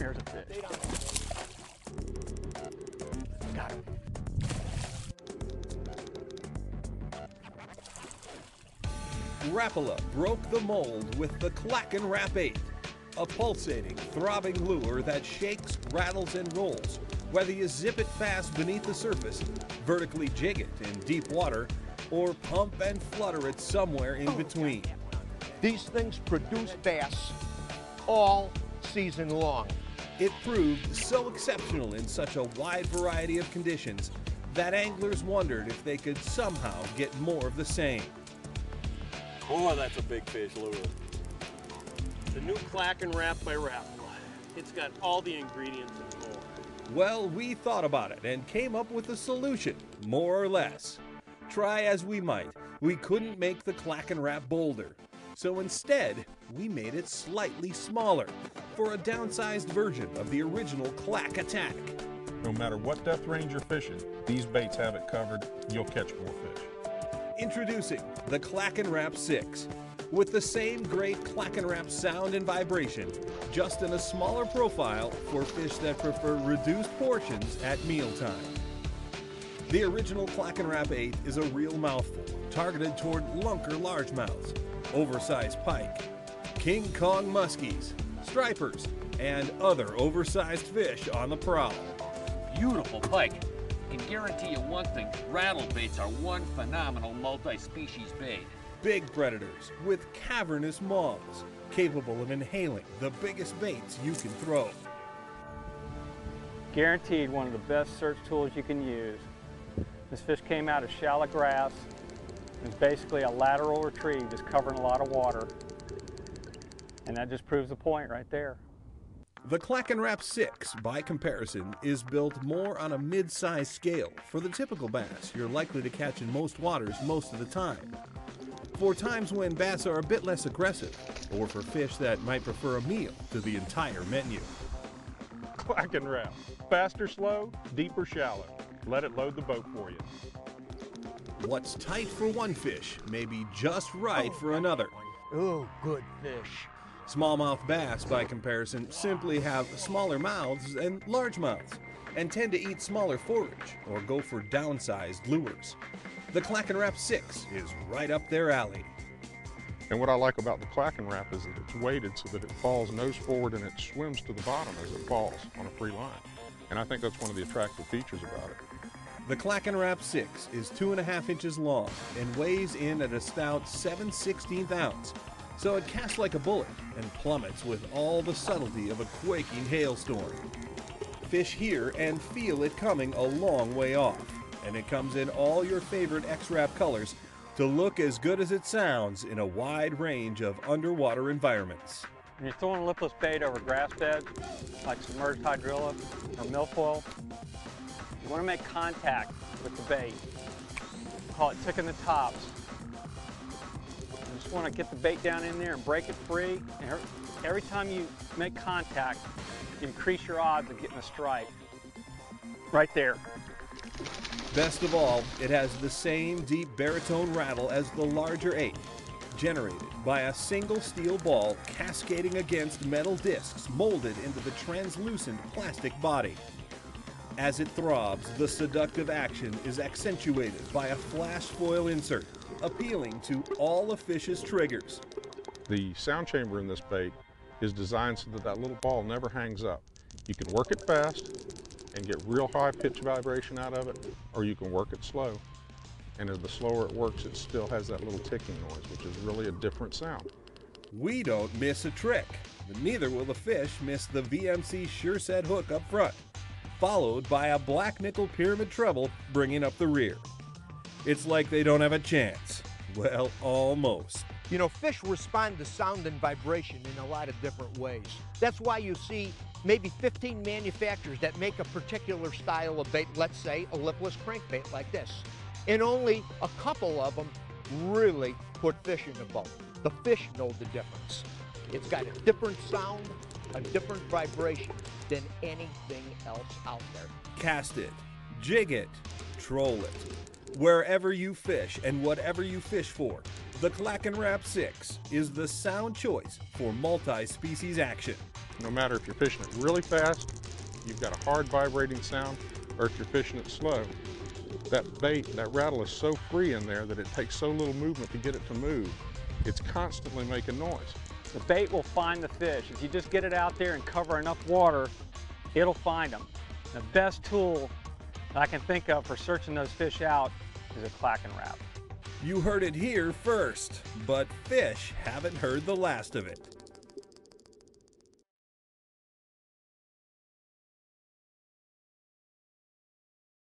Here's a fish. Got him. Rapala broke the mold with the Clack and Rap 8, a pulsating, throbbing lure that shakes, rattles, and rolls, whether you zip it fast beneath the surface, vertically jig it in deep water, or pump and flutter it somewhere in between. These things produce bass all season long. It proved so exceptional in such a wide variety of conditions that anglers wondered if they could somehow get more of the same. Boy, that's a big fish lure. The new Clack and Rap by Rapala. It's got all the ingredients and more. Well, we thought about it and came up with a solution, more or less. Try as we might, we couldn't make the Clack and Rap bolder. So instead, we made it slightly smaller for a downsized version of the original Clack Attack. No matter what depth range you're fishing, these baits have it covered. You'll catch more fish. Introducing the Clack and Rap 6. With the same great Clack and Rap sound and vibration, just in a smaller profile for fish that prefer reduced portions at mealtime. The original Clack and Rap 8 is a real mouthful, targeted toward lunker largemouths, oversized pike, King Kong muskies, stripers, and other oversized fish on the prowl. Beautiful pike. And guarantee you one thing, rattle baits are one phenomenal multi-species bait. Big predators with cavernous maws, capable of inhaling the biggest baits you can throw. Guaranteed one of the best search tools you can use. This fish came out of shallow grass. It's basically a lateral retrieve, just covering a lot of water. And that just proves the point right there. The Clack and Rap 6, by comparison, is built more on a mid-size scale for the typical bass you're likely to catch in most waters most of the time. For times when bass are a bit less aggressive, or for fish that might prefer a meal to the entire menu. Clack and Rap. Fast or slow, deep or shallow. Let it load the boat for you. What's tight for one fish may be just right for another. Oh, good fish. Smallmouth bass, by comparison, simply have smaller mouths and large mouths, and tend to eat smaller forage or go for downsized lures. The Clack and Rap 6 is right up their alley. And what I like about the Clack and Rap is that it's weighted so that it falls nose forward and it swims to the bottom as it falls on a free line. And I think that's one of the attractive features about it. The Clack and Rap 6 is 2.5 inches long and weighs in at a stout 7/16 ounce. So it casts like a bullet and plummets with all the subtlety of a quaking hailstorm. Fish hear and feel it coming a long way off, and it comes in all your favorite X-Rap colors to look as good as it sounds in a wide range of underwater environments. When you're throwing a lipless bait over grass beds, like submerged hydrilla or milfoil, you want to make contact with the bait. We call it ticking the tops. You just want to get the bait down in there and break it free. And every time you make contact, you increase your odds of getting a strike. Right there. Best of all, it has the same deep baritone rattle as the larger 8, generated by a single steel ball cascading against metal discs molded into the translucent plastic body. As it throbs, the seductive action is accentuated by a flash foil insert, appealing to all a fish's triggers. The sound chamber in this bait is designed so that that little ball never hangs up. You can work it fast and get real high pitch vibration out of it, or you can work it slow. And as the slower it works, it still has that little ticking noise, which is really a different sound. We don't miss a trick, but neither will the fish miss the VMC Sure Set hook up front, followed by a black nickel pyramid treble bringing up the rear. It's like they don't have a chance. Well, almost. You know, fish respond to sound and vibration in a lot of different ways. That's why you see maybe 15 manufacturers that make a particular style of bait, let's say a lipless crankbait like this. And only a couple of them really put fish in the boat. The fish know the difference. It's got a different sound, a different vibration than anything else out there. Cast it, jig it, troll it. Wherever you fish and whatever you fish for, The Clackenrap 6 is the sound choice for multi-species action. No matter if you're fishing it really fast, you've got a hard vibrating sound, or if you're fishing it slow, that bait, that rattle is so free in there that it takes so little movement to get it to move. It's constantly making noise. The bait will find the fish. If you just get it out there and cover enough water, it'll find them. The best tool that I can think of for searching those fish out is a Clackenrap. You heard it here first, but fish haven't heard the last of it.